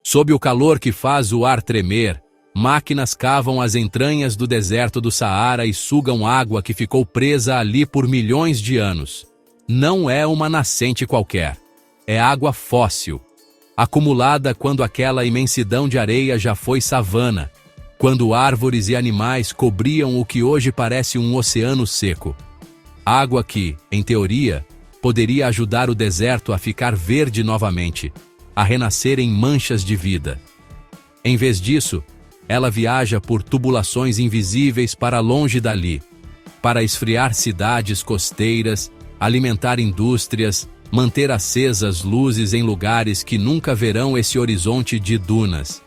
Sob o calor que faz o ar tremer, máquinas cavam as entranhas do deserto do Saara e sugam água que ficou presa ali por milhões de anos. Não é uma nascente qualquer. É água fóssil, acumulada quando aquela imensidão de areia já foi savana, quando árvores e animais cobriam o que hoje parece um oceano seco. Água que, em teoria, poderia ajudar o deserto a ficar verde novamente, a renascer em manchas de vida. Em vez disso, ela viaja por tubulações invisíveis para longe dali, para esfriar cidades costeiras, alimentar indústrias, manter acesas luzes em lugares que nunca verão esse horizonte de dunas.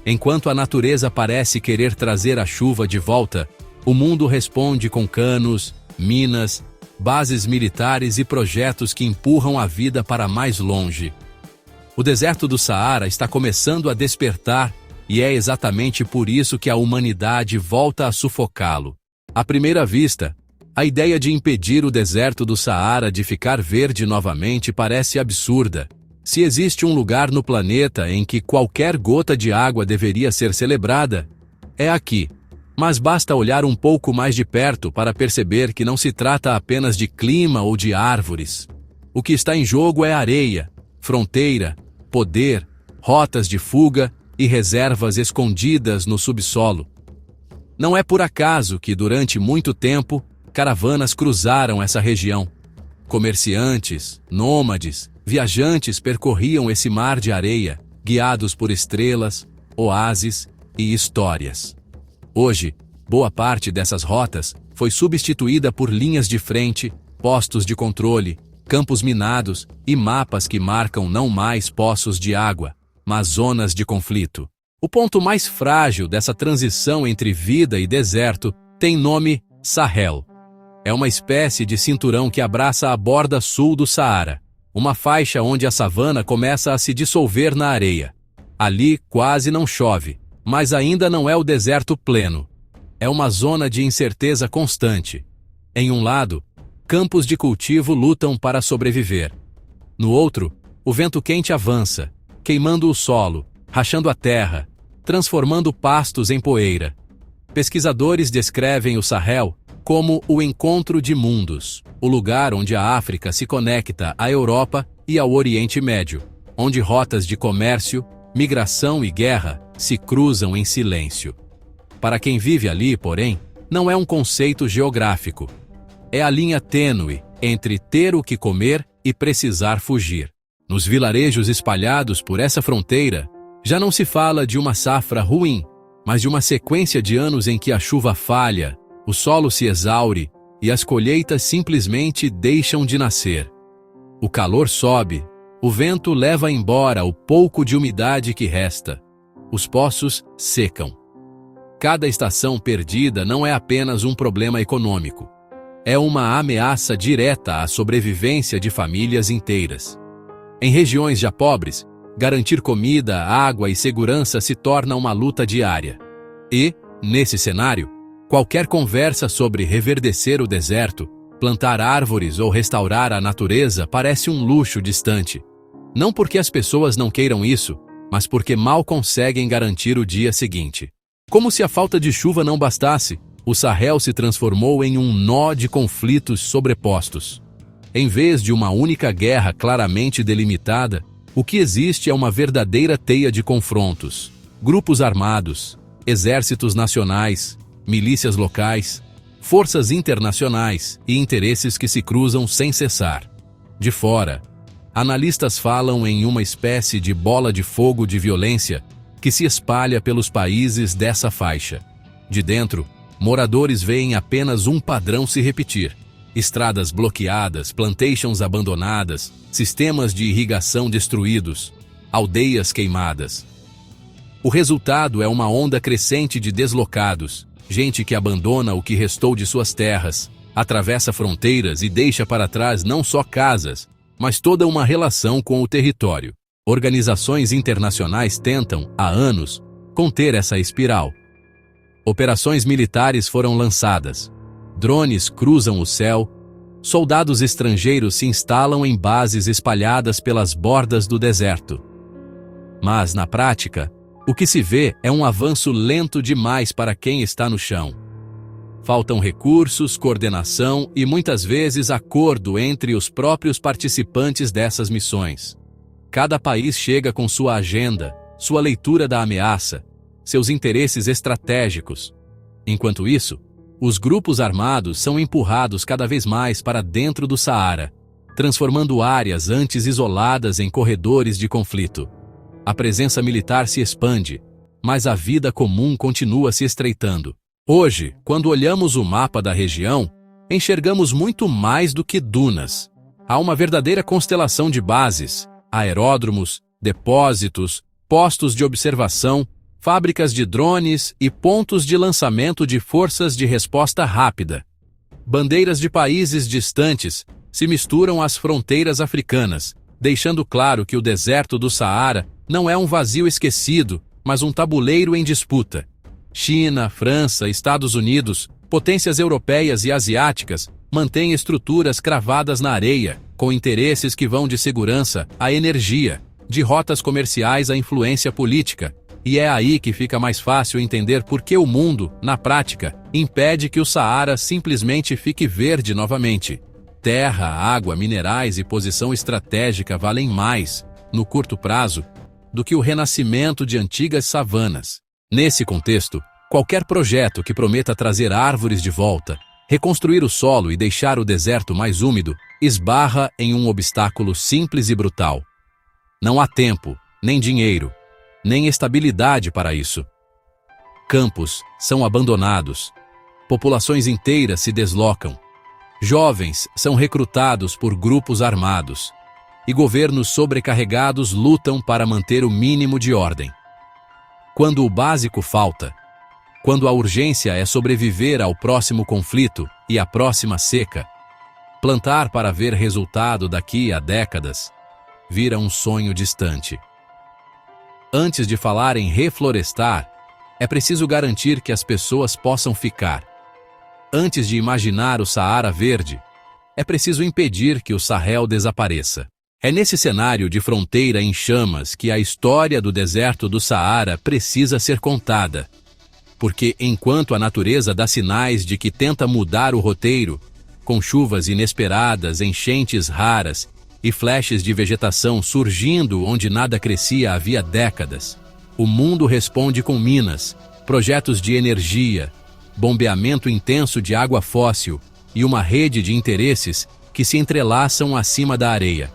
Enquanto a natureza parece querer trazer a chuva de volta, o mundo responde com canos, minas, bases militares e projetos que empurram a vida para mais longe. O deserto do Saara está começando a despertar e é exatamente por isso que a humanidade volta a sufocá-lo. À primeira vista, a ideia de impedir o deserto do Saara de ficar verde novamente parece absurda. Se existe um lugar no planeta em que qualquer gota de água deveria ser celebrada, é aqui. Mas basta olhar um pouco mais de perto para perceber que não se trata apenas de clima ou de árvores. O que está em jogo é areia, fronteira, poder, rotas de fuga e reservas escondidas no subsolo. Não é por acaso que, durante muito tempo, caravanas cruzaram essa região. Comerciantes, nômades, viajantes percorriam esse mar de areia, guiados por estrelas, oásis e histórias. Hoje, boa parte dessas rotas foi substituída por linhas de frente, postos de controle, campos minados e mapas que marcam não mais poços de água, mas zonas de conflito. O ponto mais frágil dessa transição entre vida e deserto tem nome Sahel. É uma espécie de cinturão que abraça a borda sul do Saara, uma faixa onde a savana começa a se dissolver na areia. Ali quase não chove, mas ainda não é o deserto pleno. É uma zona de incerteza constante. Em um lado, campos de cultivo lutam para sobreviver. No outro, o vento quente avança, queimando o solo, rachando a terra, transformando pastos em poeira. Pesquisadores descrevem o Sahel como o encontro de mundos, o lugar onde a África se conecta à Europa e ao Oriente Médio, onde rotas de comércio, migração e guerra se cruzam em silêncio. Para quem vive ali, porém, não é um conceito geográfico. É a linha tênue entre ter o que comer e precisar fugir. Nos vilarejos espalhados por essa fronteira, já não se fala de uma safra ruim, mas de uma sequência de anos em que a chuva falha, o solo se exaure e as colheitas simplesmente deixam de nascer. O calor sobe, o vento leva embora o pouco de umidade que resta. Os poços secam. Cada estação perdida não é apenas um problema econômico. É uma ameaça direta à sobrevivência de famílias inteiras. Em regiões já pobres, garantir comida, água e segurança se torna uma luta diária. E, nesse cenário, qualquer conversa sobre reverdecer o deserto, plantar árvores ou restaurar a natureza parece um luxo distante. Não porque as pessoas não queiram isso, mas porque mal conseguem garantir o dia seguinte. Como se a falta de chuva não bastasse, o Sahel se transformou em um nó de conflitos sobrepostos. Em vez de uma única guerra claramente delimitada, o que existe é uma verdadeira teia de confrontos. Grupos armados, exércitos nacionais, milícias locais, forças internacionais e interesses que se cruzam sem cessar. De fora, analistas falam em uma espécie de bola de fogo de violência que se espalha pelos países dessa faixa. De dentro, moradores veem apenas um padrão se repetir: estradas bloqueadas, plantations abandonadas, sistemas de irrigação destruídos, aldeias queimadas. O resultado é uma onda crescente de deslocados, gente que abandona o que restou de suas terras, atravessa fronteiras e deixa para trás não só casas, mas toda uma relação com o território. Organizações internacionais tentam, há anos, conter essa espiral. Operações militares foram lançadas. Drones cruzam o céu. Soldados estrangeiros se instalam em bases espalhadas pelas bordas do deserto. Mas, na prática, o que se vê é um avanço lento demais para quem está no chão. Faltam recursos, coordenação e muitas vezes acordo entre os próprios participantes dessas missões. Cada país chega com sua agenda, sua leitura da ameaça, seus interesses estratégicos. Enquanto isso, os grupos armados são empurrados cada vez mais para dentro do Saara, transformando áreas antes isoladas em corredores de conflito. A presença militar se expande, mas a vida comum continua se estreitando. Hoje, quando olhamos o mapa da região, enxergamos muito mais do que dunas. Há uma verdadeira constelação de bases, aeródromos, depósitos, postos de observação, fábricas de drones e pontos de lançamento de forças de resposta rápida. Bandeiras de países distantes se misturam às fronteiras africanas, deixando claro que o deserto do Saara não é um vazio esquecido, mas um tabuleiro em disputa. China, França, Estados Unidos, potências europeias e asiáticas mantêm estruturas cravadas na areia, com interesses que vão de segurança à energia, de rotas comerciais à influência política. E é aí que fica mais fácil entender por que o mundo, na prática, impede que o Saara simplesmente fique verde novamente. Terra, água, minerais e posição estratégica valem mais, no curto prazo, do que o renascimento de antigas savanas. Nesse contexto, qualquer projeto que prometa trazer árvores de volta, reconstruir o solo e deixar o deserto mais úmido, esbarra em um obstáculo simples e brutal. Não há tempo, nem dinheiro, nem estabilidade para isso. Campos são abandonados, populações inteiras se deslocam, jovens são recrutados por grupos armados, e governos sobrecarregados lutam para manter o mínimo de ordem. Quando o básico falta, quando a urgência é sobreviver ao próximo conflito e à próxima seca, plantar para ver resultado daqui a décadas vira um sonho distante. Antes de falar em reflorestar, é preciso garantir que as pessoas possam ficar. Antes de imaginar o Saara verde, é preciso impedir que o Sahel desapareça. É nesse cenário de fronteira em chamas que a história do deserto do Saara precisa ser contada. Porque enquanto a natureza dá sinais de que tenta mudar o roteiro, com chuvas inesperadas, enchentes raras e flashes de vegetação surgindo onde nada crescia havia décadas, o mundo responde com minas, projetos de energia, bombeamento intenso de água fóssil e uma rede de interesses que se entrelaçam acima da areia.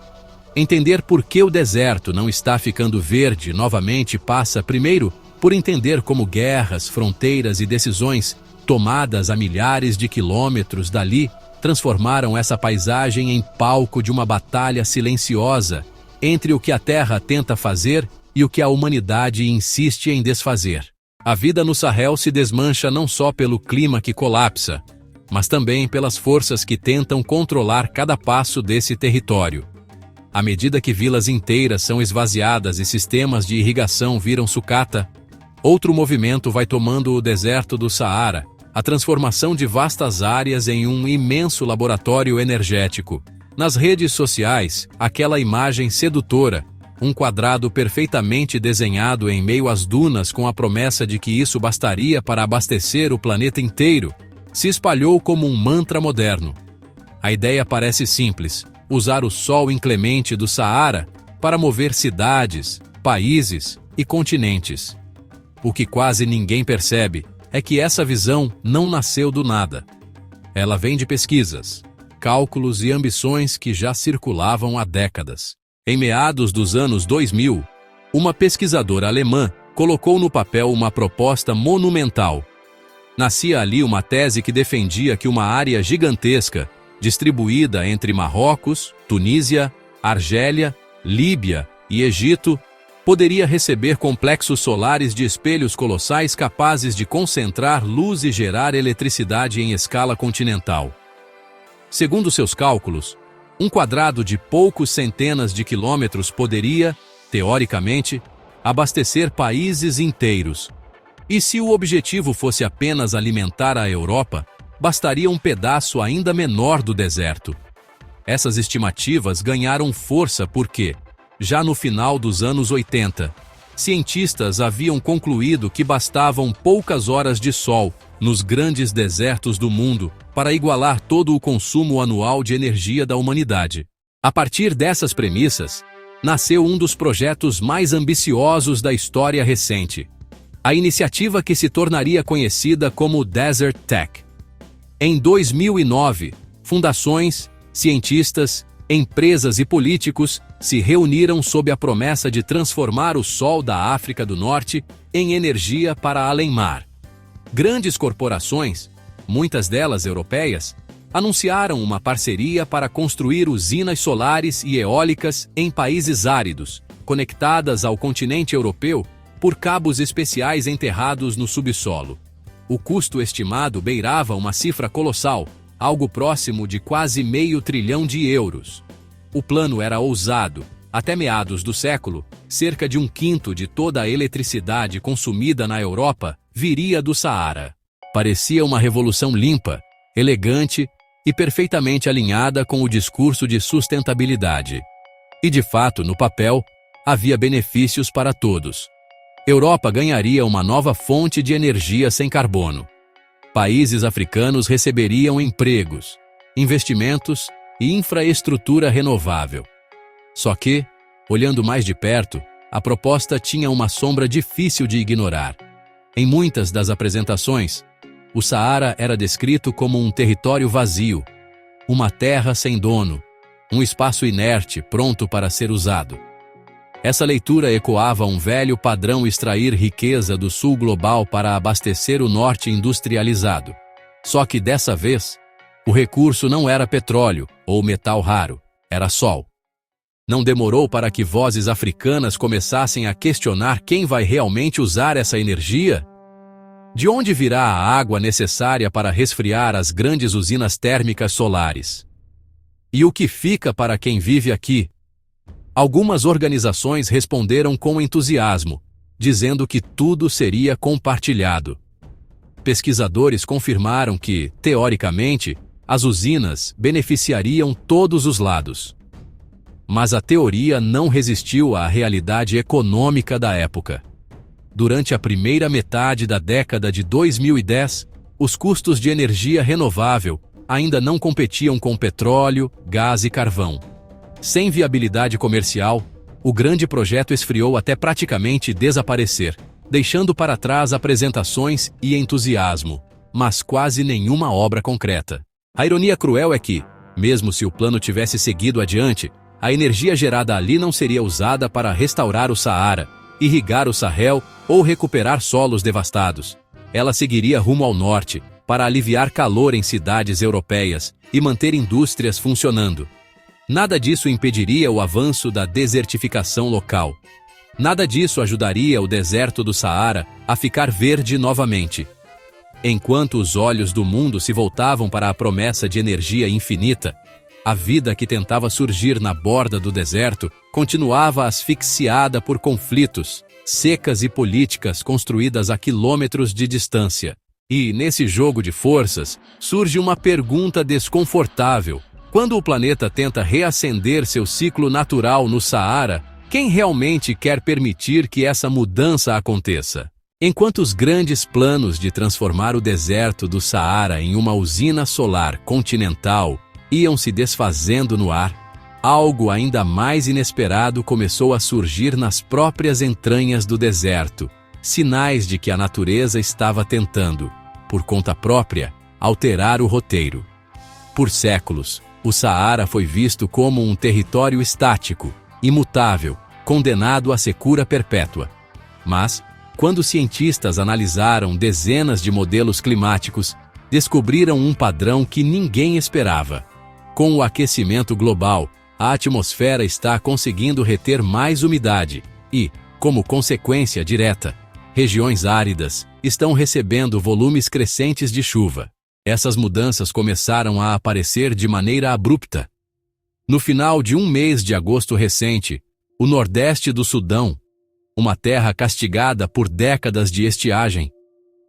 Entender por que o deserto não está ficando verde novamente passa, primeiro, por entender como guerras, fronteiras e decisões tomadas a milhares de quilômetros dali transformaram essa paisagem em palco de uma batalha silenciosa entre o que a Terra tenta fazer e o que a humanidade insiste em desfazer. A vida no Sahel se desmancha não só pelo clima que colapsa, mas também pelas forças que tentam controlar cada passo desse território. À medida que vilas inteiras são esvaziadas e sistemas de irrigação viram sucata, outro movimento vai tomando o deserto do Saara, a transformação de vastas áreas em um imenso laboratório energético. Nas redes sociais, aquela imagem sedutora, um quadrado perfeitamente desenhado em meio às dunas com a promessa de que isso bastaria para abastecer o planeta inteiro, se espalhou como um mantra moderno. A ideia parece simples: usar o sol inclemente do Saara para mover cidades, países e continentes. O que quase ninguém percebe é que essa visão não nasceu do nada. Ela vem de pesquisas, cálculos e ambições que já circulavam há décadas. Em meados dos anos 2000, uma pesquisadora alemã colocou no papel uma proposta monumental. Nascia ali uma tese que defendia que uma área gigantesca, distribuída entre Marrocos, Tunísia, Argélia, Líbia e Egito, poderia receber complexos solares de espelhos colossais capazes de concentrar luz e gerar eletricidade em escala continental. Segundo seus cálculos, um quadrado de poucos centenas de quilômetros poderia, teoricamente, abastecer países inteiros. E se o objetivo fosse apenas alimentar a Europa, bastaria um pedaço ainda menor do deserto. Essas estimativas ganharam força porque, já no final dos anos 80, cientistas haviam concluído que bastavam poucas horas de sol nos grandes desertos do mundo para igualar todo o consumo anual de energia da humanidade. A partir dessas premissas, nasceu um dos projetos mais ambiciosos da história recente, a iniciativa que se tornaria conhecida como Desert Tech. Em 2009, fundações, cientistas, empresas e políticos se reuniram sob a promessa de transformar o sol da África do Norte em energia para além-mar. Grandes corporações, muitas delas europeias, anunciaram uma parceria para construir usinas solares e eólicas em países áridos, conectadas ao continente europeu por cabos especiais enterrados no subsolo. O custo estimado beirava uma cifra colossal, algo próximo de quase €500 bilhão. O plano era ousado. Até meados do século, cerca de 1/5 de toda a eletricidade consumida na Europa viria do Saara. Parecia uma revolução limpa, elegante e perfeitamente alinhada com o discurso de sustentabilidade. E de fato, no papel, havia benefícios para todos. Europa ganharia uma nova fonte de energia sem carbono. Países africanos receberiam empregos, investimentos e infraestrutura renovável. Só que, olhando mais de perto, a proposta tinha uma sombra difícil de ignorar. Em muitas das apresentações, o Saara era descrito como um território vazio, uma terra sem dono, um espaço inerte pronto para ser usado. Essa leitura ecoava um velho padrão: extrair riqueza do sul global para abastecer o norte industrializado. Só que dessa vez, o recurso não era petróleo ou metal raro, era sol. Não demorou para que vozes africanas começassem a questionar quem vai realmente usar essa energia. De onde virá a água necessária para resfriar as grandes usinas térmicas solares? E o que fica para quem vive aqui? Algumas organizações responderam com entusiasmo, dizendo que tudo seria compartilhado. Pesquisadores confirmaram que, teoricamente, as usinas beneficiariam todos os lados. Mas a teoria não resistiu à realidade econômica da época. Durante a primeira metade da década de 2010, os custos de energia renovável ainda não competiam com petróleo, gás e carvão. Sem viabilidade comercial, o grande projeto esfriou até praticamente desaparecer, deixando para trás apresentações e entusiasmo, mas quase nenhuma obra concreta. A ironia cruel é que, mesmo se o plano tivesse seguido adiante, a energia gerada ali não seria usada para restaurar o Saara, irrigar o Sahel ou recuperar solos devastados. Ela seguiria rumo ao norte, para aliviar calor em cidades europeias e manter indústrias funcionando. Nada disso impediria o avanço da desertificação local. Nada disso ajudaria o deserto do Saara a ficar verde novamente. Enquanto os olhos do mundo se voltavam para a promessa de energia infinita, a vida que tentava surgir na borda do deserto continuava asfixiada por conflitos, secas e políticas construídas a quilômetros de distância. E, nesse jogo de forças, surge uma pergunta desconfortável. Quando o planeta tenta reacender seu ciclo natural no Saara, quem realmente quer permitir que essa mudança aconteça? Enquanto os grandes planos de transformar o deserto do Saara em uma usina solar continental iam se desfazendo no ar, algo ainda mais inesperado começou a surgir nas próprias entranhas do deserto, sinais de que a natureza estava tentando, por conta própria, alterar o roteiro. Por séculos, o Saara foi visto como um território estático, imutável, condenado à secura perpétua. Mas, quando cientistas analisaram dezenas de modelos climáticos, descobriram um padrão que ninguém esperava. Com o aquecimento global, a atmosfera está conseguindo reter mais umidade e, como consequência direta, regiões áridas estão recebendo volumes crescentes de chuva. Essas mudanças começaram a aparecer de maneira abrupta. No final de um mês de agosto recente, o nordeste do Sudão, uma terra castigada por décadas de estiagem,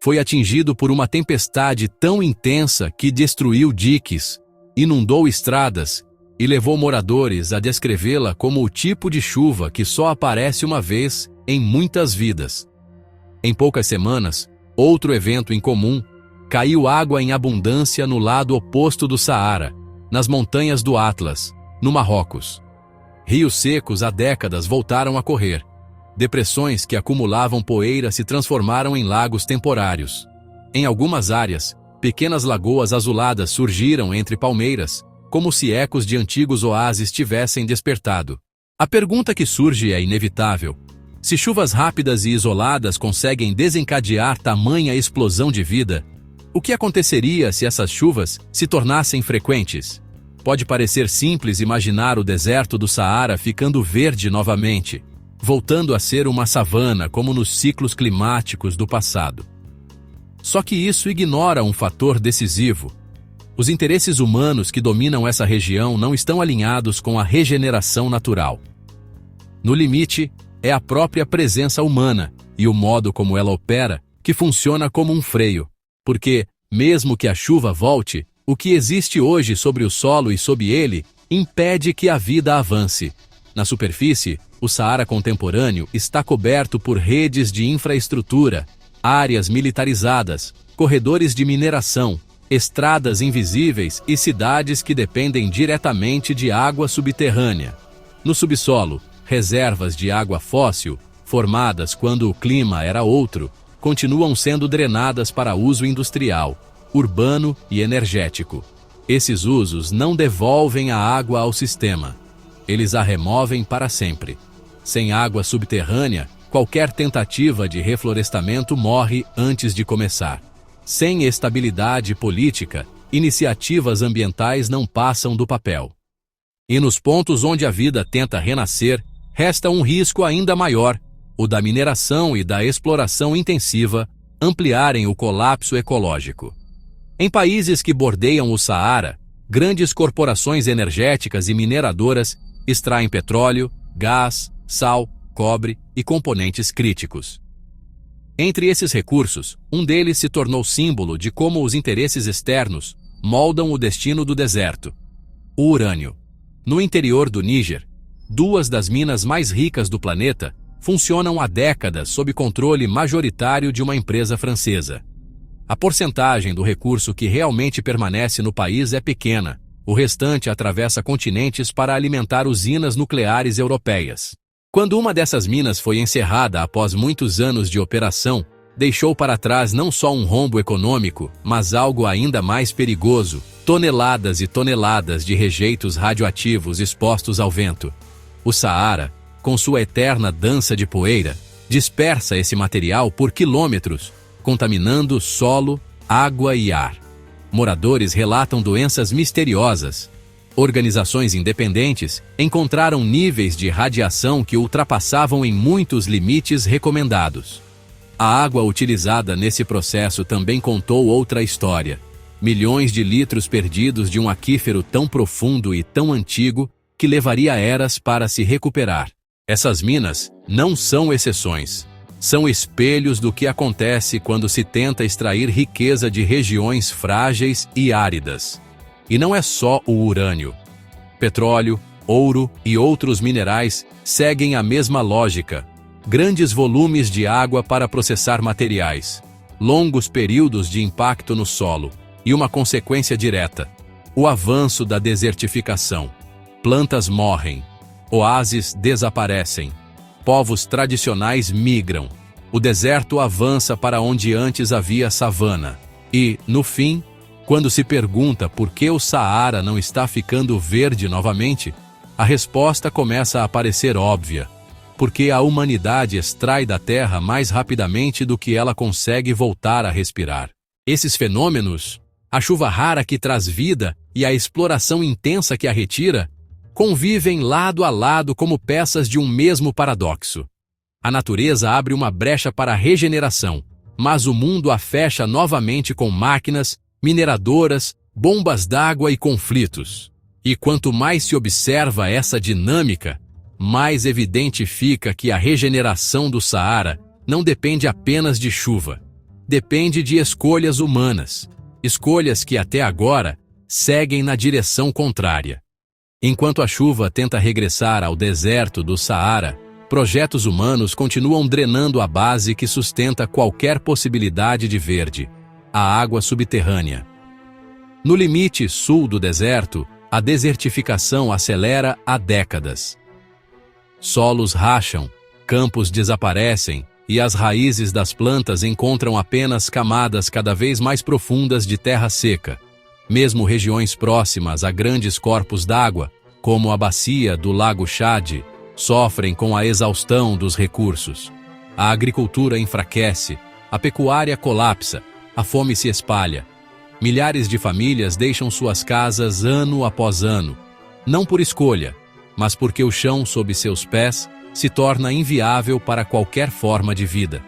foi atingido por uma tempestade tão intensa que destruiu diques, inundou estradas e levou moradores a descrevê-la como o tipo de chuva que só aparece uma vez em muitas vidas. Em poucas semanas, outro evento incomum: caiu água em abundância no lado oposto do Saara, nas montanhas do Atlas, no Marrocos. Rios secos há décadas voltaram a correr. Depressões que acumulavam poeira se transformaram em lagos temporários. Em algumas áreas, pequenas lagoas azuladas surgiram entre palmeiras, como se ecos de antigos oásis tivessem despertado. A pergunta que surge é inevitável: se chuvas rápidas e isoladas conseguem desencadear tamanha explosão de vida, o que aconteceria se essas chuvas se tornassem frequentes? Pode parecer simples imaginar o deserto do Saara ficando verde novamente, voltando a ser uma savana como nos ciclos climáticos do passado. Só que isso ignora um fator decisivo. Os interesses humanos que dominam essa região não estão alinhados com a regeneração natural. No limite, é a própria presença humana e o modo como ela opera que funciona como um freio, porque, mesmo que a chuva volte, o que existe hoje sobre o solo e sob ele impede que a vida avance. Na superfície, o Saara contemporâneo está coberto por redes de infraestrutura, áreas militarizadas, corredores de mineração, estradas invisíveis e cidades que dependem diretamente de água subterrânea. No subsolo, reservas de água fóssil, formadas quando o clima era outro, continuam sendo drenadas para uso industrial, urbano e energético. Esses usos não devolvem a água ao sistema. Eles a removem para sempre. Sem água subterrânea, qualquer tentativa de reflorestamento morre antes de começar. Sem estabilidade política, iniciativas ambientais não passam do papel. E nos pontos onde a vida tenta renascer, resta um risco ainda maior: o da mineração e da exploração intensiva ampliarem o colapso ecológico. Em países que bordeiam o Saara, grandes corporações energéticas e mineradoras extraem petróleo, gás, sal, cobre e componentes críticos. Entre esses recursos, um deles se tornou símbolo de como os interesses externos moldam o destino do deserto: o urânio. No interior do Níger, duas das minas mais ricas do planeta funcionam há décadas sob controle majoritário de uma empresa francesa. A porcentagem do recurso que realmente permanece no país é pequena. O restante atravessa continentes para alimentar usinas nucleares europeias. Quando uma dessas minas foi encerrada após muitos anos de operação, deixou para trás não só um rombo econômico, mas algo ainda mais perigoso: toneladas e toneladas de rejeitos radioativos expostos ao vento. O Saara, com sua eterna dança de poeira, dispersa esse material por quilômetros, contaminando solo, água e ar. Moradores relatam doenças misteriosas. Organizações independentes encontraram níveis de radiação que ultrapassavam em muitos limites recomendados. A água utilizada nesse processo também contou outra história: milhões de litros perdidos de um aquífero tão profundo e tão antigo que levaria eras para se recuperar. Essas minas não são exceções. São espelhos do que acontece quando se tenta extrair riqueza de regiões frágeis e áridas. E não é só o urânio. Petróleo, ouro e outros minerais seguem a mesma lógica: grandes volumes de água para processar materiais, longos períodos de impacto no solo e uma consequência direta: o avanço da desertificação. Plantas morrem, oásis desaparecem, povos tradicionais migram, o deserto avança para onde antes havia savana. E, no fim, quando se pergunta por que o Saara não está ficando verde novamente, a resposta começa a parecer óbvia: porque a humanidade extrai da terra mais rapidamente do que ela consegue voltar a respirar. Esses fenômenos, a chuva rara que traz vida e a exploração intensa que a retira, convivem lado a lado como peças de um mesmo paradoxo. A natureza abre uma brecha para a regeneração, mas o mundo a fecha novamente com máquinas, mineradoras, bombas d'água e conflitos. E quanto mais se observa essa dinâmica, mais evidente fica que a regeneração do Saara não depende apenas de chuva. Depende de escolhas humanas, escolhas que até agora seguem na direção contrária. Enquanto a chuva tenta regressar ao deserto do Saara, projetos humanos continuam drenando a base que sustenta qualquer possibilidade de verde, a água subterrânea. No limite sul do deserto, a desertificação acelera há décadas. Solos racham, campos desaparecem e as raízes das plantas encontram apenas camadas cada vez mais profundas de terra seca. Mesmo regiões próximas a grandes corpos d'água, como a bacia do Lago Chad, sofrem com a exaustão dos recursos. A agricultura enfraquece, a pecuária colapsa, a fome se espalha. Milhares de famílias deixam suas casas ano após ano, não por escolha, mas porque o chão sob seus pés se torna inviável para qualquer forma de vida.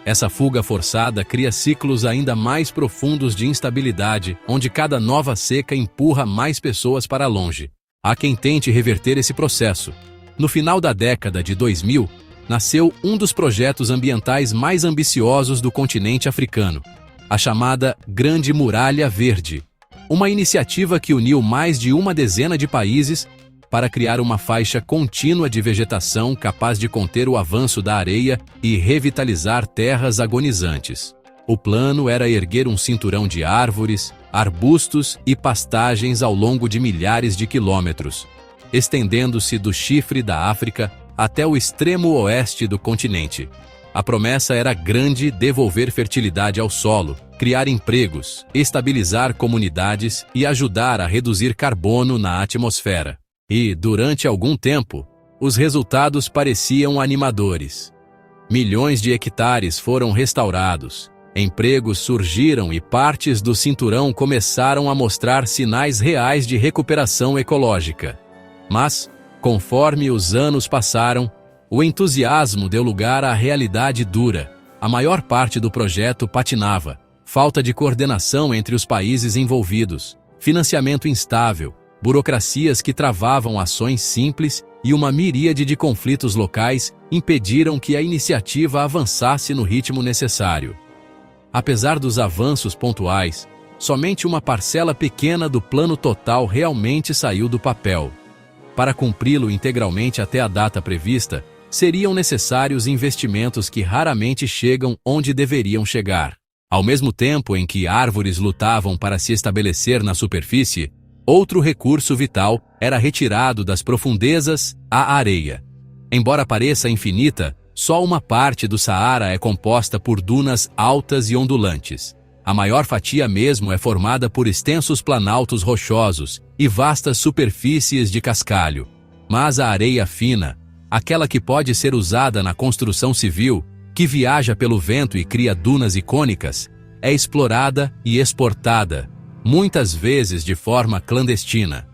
Essa fuga forçada cria ciclos ainda mais profundos de instabilidade, onde cada nova seca empurra mais pessoas para longe. Há quem tente reverter esse processo. No final da década de 2000, nasceu um dos projetos ambientais mais ambiciosos do continente africano, a chamada Grande Muralha Verde, uma iniciativa que uniu mais de uma dezena de países para criar uma faixa contínua de vegetação capaz de conter o avanço da areia e revitalizar terras agonizantes. O plano era erguer um cinturão de árvores, arbustos e pastagens ao longo de milhares de quilômetros, estendendo-se do chifre da África até o extremo oeste do continente. A promessa era grande: devolver fertilidade ao solo, criar empregos, estabilizar comunidades e ajudar a reduzir carbono na atmosfera. E, durante algum tempo, os resultados pareciam animadores. Milhões de hectares foram restaurados, empregos surgiram e partes do cinturão começaram a mostrar sinais reais de recuperação ecológica. Mas, conforme os anos passaram, o entusiasmo deu lugar à realidade dura. A maior parte do projeto patinava, falta de coordenação entre os países envolvidos, financiamento instável, burocracias que travavam ações simples e uma miríade de conflitos locais impediram que a iniciativa avançasse no ritmo necessário. Apesar dos avanços pontuais, somente uma parcela pequena do plano total realmente saiu do papel. Para cumpri-lo integralmente até a data prevista, seriam necessários investimentos que raramente chegam onde deveriam chegar. Ao mesmo tempo em que árvores lutavam para se estabelecer na superfície, outro recurso vital era retirado das profundezas: a areia. Embora pareça infinita, só uma parte do Saara é composta por dunas altas e ondulantes. A maior fatia mesmo é formada por extensos planaltos rochosos e vastas superfícies de cascalho. Mas a areia fina, aquela que pode ser usada na construção civil, que viaja pelo vento e cria dunas icônicas, é explorada e exportada, muitas vezes de forma clandestina.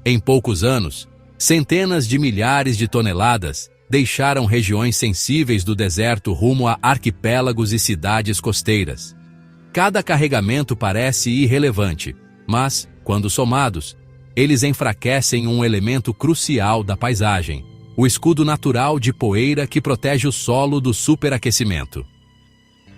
Em poucos anos, centenas de milhares de toneladas deixaram regiões sensíveis do deserto rumo a arquipélagos e cidades costeiras. Cada carregamento parece irrelevante, mas, quando somados, eles enfraquecem um elemento crucial da paisagem: o escudo natural de poeira que protege o solo do superaquecimento.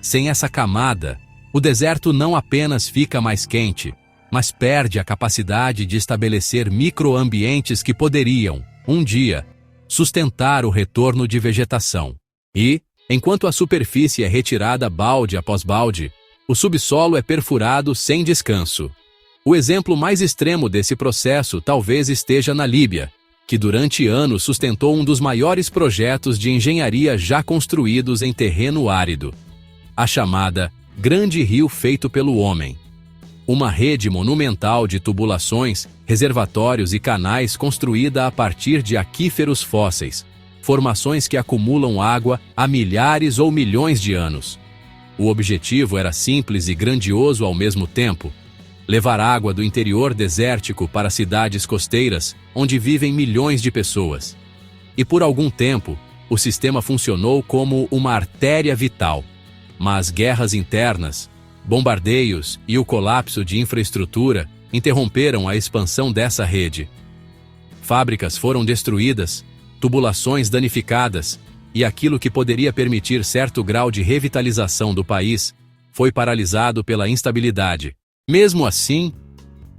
Sem essa camada, o deserto não apenas fica mais quente, mas perde a capacidade de estabelecer microambientes que poderiam, um dia, sustentar o retorno de vegetação. E, enquanto a superfície é retirada balde após balde, o subsolo é perfurado sem descanso. O exemplo mais extremo desse processo talvez esteja na Líbia, que durante anos sustentou um dos maiores projetos de engenharia já construídos em terreno árido: a chamada Grande Rio Feito pelo Homem. Uma rede monumental de tubulações, reservatórios e canais construída a partir de aquíferos fósseis, formações que acumulam água há milhares ou milhões de anos. O objetivo era simples e grandioso ao mesmo tempo: levar água do interior desértico para cidades costeiras, onde vivem milhões de pessoas. E por algum tempo, o sistema funcionou como uma artéria vital. Mas guerras internas, bombardeios e o colapso de infraestrutura interromperam a expansão dessa rede. Fábricas foram destruídas, tubulações danificadas, e aquilo que poderia permitir certo grau de revitalização do país foi paralisado pela instabilidade. Mesmo assim,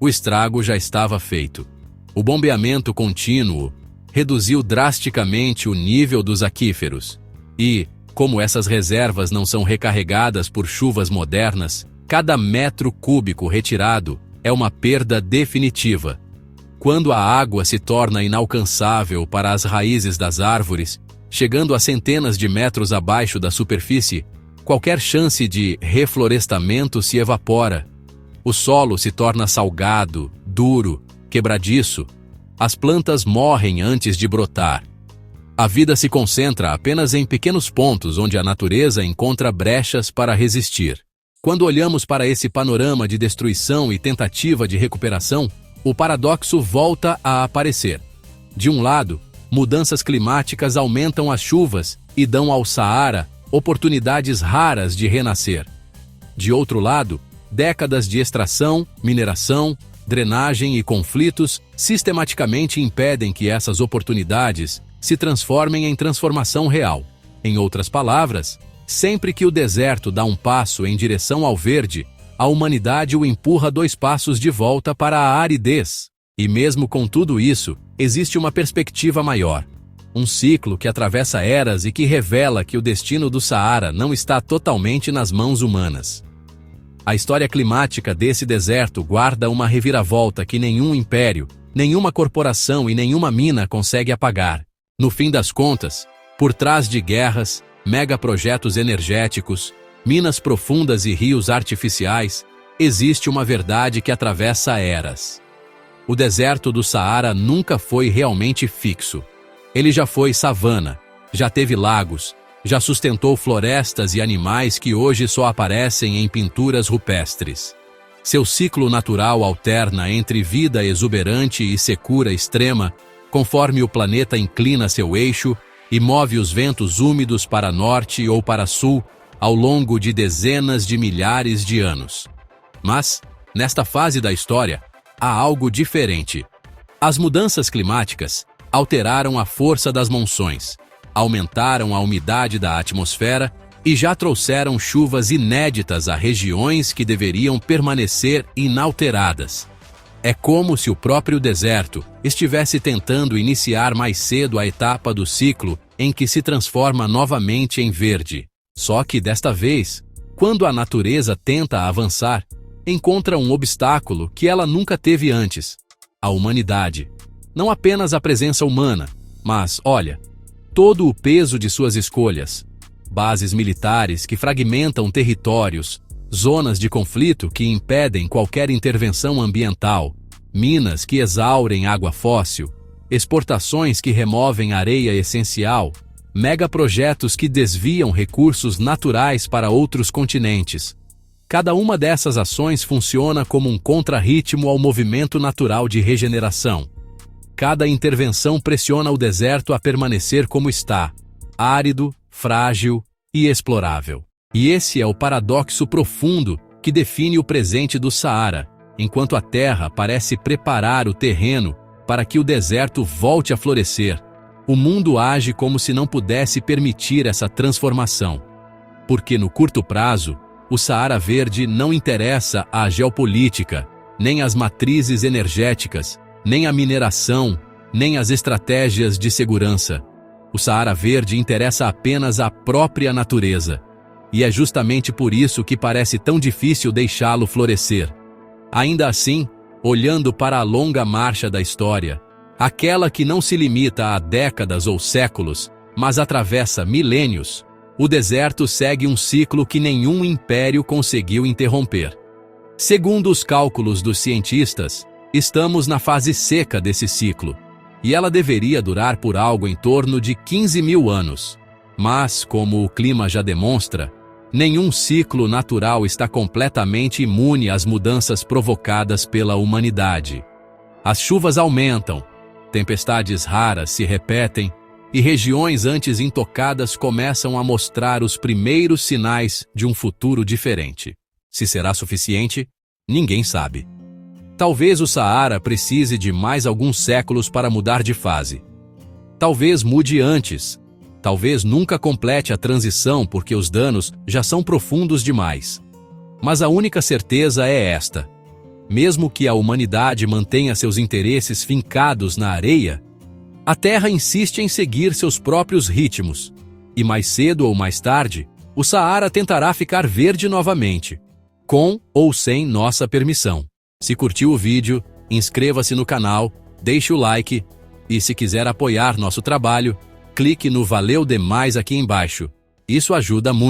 o estrago já estava feito. O bombeamento contínuo, reduziu drasticamente o nível dos aquíferos. E, como essas reservas não são recarregadas por chuvas modernas, cada metro cúbico retirado é uma perda definitiva. Quando a água se torna inalcançável para as raízes das árvores, chegando a centenas de metros abaixo da superfície, qualquer chance de reflorestamento se evapora. O solo se torna salgado, duro, quebradiço. As plantas morrem antes de brotar. A vida se concentra apenas em pequenos pontos onde a natureza encontra brechas para resistir. Quando olhamos para esse panorama de destruição e tentativa de recuperação, o paradoxo volta a aparecer. De um lado, mudanças climáticas aumentam as chuvas e dão ao Saara oportunidades raras de renascer. De outro lado, décadas de extração, mineração, drenagem e conflitos sistematicamente impedem que essas oportunidades se transformem em transformação real. Em outras palavras, sempre que o deserto dá um passo em direção ao verde, a humanidade o empurra 2 passos de volta para a aridez. E mesmo com tudo isso, existe uma perspectiva maior. Um ciclo que atravessa eras e que revela que o destino do Saara não está totalmente nas mãos humanas. A história climática desse deserto guarda uma reviravolta que nenhum império, nenhuma corporação e nenhuma mina consegue apagar. No fim das contas, por trás de guerras, megaprojetos energéticos, minas profundas e rios artificiais, existe uma verdade que atravessa eras. O deserto do Saara nunca foi realmente fixo. Ele já foi savana, já teve lagos, já sustentou florestas e animais que hoje só aparecem em pinturas rupestres. Seu ciclo natural alterna entre vida exuberante e secura extrema, conforme o planeta inclina seu eixo e move os ventos úmidos para norte ou para sul ao longo de dezenas de milhares de anos. Mas, nesta fase da história, há algo diferente. As mudanças climáticas alteraram a força das monções, aumentaram a umidade da atmosfera e já trouxeram chuvas inéditas a regiões que deveriam permanecer inalteradas. É como se o próprio deserto estivesse tentando iniciar mais cedo a etapa do ciclo em que se transforma novamente em verde. Só que desta vez, quando a natureza tenta avançar, encontra um obstáculo que ela nunca teve antes: a humanidade. Não apenas a presença humana, mas, olha, todo o peso de suas escolhas. Bases militares que fragmentam territórios, zonas de conflito que impedem qualquer intervenção ambiental, minas que exaurem água fóssil, exportações que removem areia essencial, megaprojetos que desviam recursos naturais para outros continentes. Cada uma dessas ações funciona como um contrarritmo ao movimento natural de regeneração. Cada intervenção pressiona o deserto a permanecer como está, árido, frágil e explorável. E esse é o paradoxo profundo que define o presente do Saara, enquanto a terra parece preparar o terreno para que o deserto volte a florescer. O mundo age como se não pudesse permitir essa transformação. Porque no curto prazo, o Saara Verde não interessa à geopolítica, nem às matrizes energéticas, nem à mineração, nem às estratégias de segurança. O Saara Verde interessa apenas à própria natureza. E é justamente por isso que parece tão difícil deixá-lo florescer. Ainda assim, olhando para a longa marcha da história, aquela que não se limita a décadas ou séculos, mas atravessa milênios, o deserto segue um ciclo que nenhum império conseguiu interromper. Segundo os cálculos dos cientistas, estamos na fase seca desse ciclo, e ela deveria durar por algo em torno de 15.000 anos. Mas, como o clima já demonstra, nenhum ciclo natural está completamente imune às mudanças provocadas pela humanidade. As chuvas aumentam, tempestades raras se repetem, e regiões antes intocadas começam a mostrar os primeiros sinais de um futuro diferente. Se será suficiente, ninguém sabe. Talvez o Saara precise de mais alguns séculos para mudar de fase. Talvez mude antes. Talvez nunca complete a transição porque os danos já são profundos demais. Mas a única certeza é esta: mesmo que a humanidade mantenha seus interesses fincados na areia, A Terra insiste em seguir seus próprios ritmos, e mais cedo ou mais tarde, o Saara tentará ficar verde novamente, com ou sem nossa permissão. Se curtiu o vídeo, inscreva-se no canal, deixe o like, e se quiser apoiar nosso trabalho, clique no Valeu Demais aqui embaixo. Isso ajuda muito.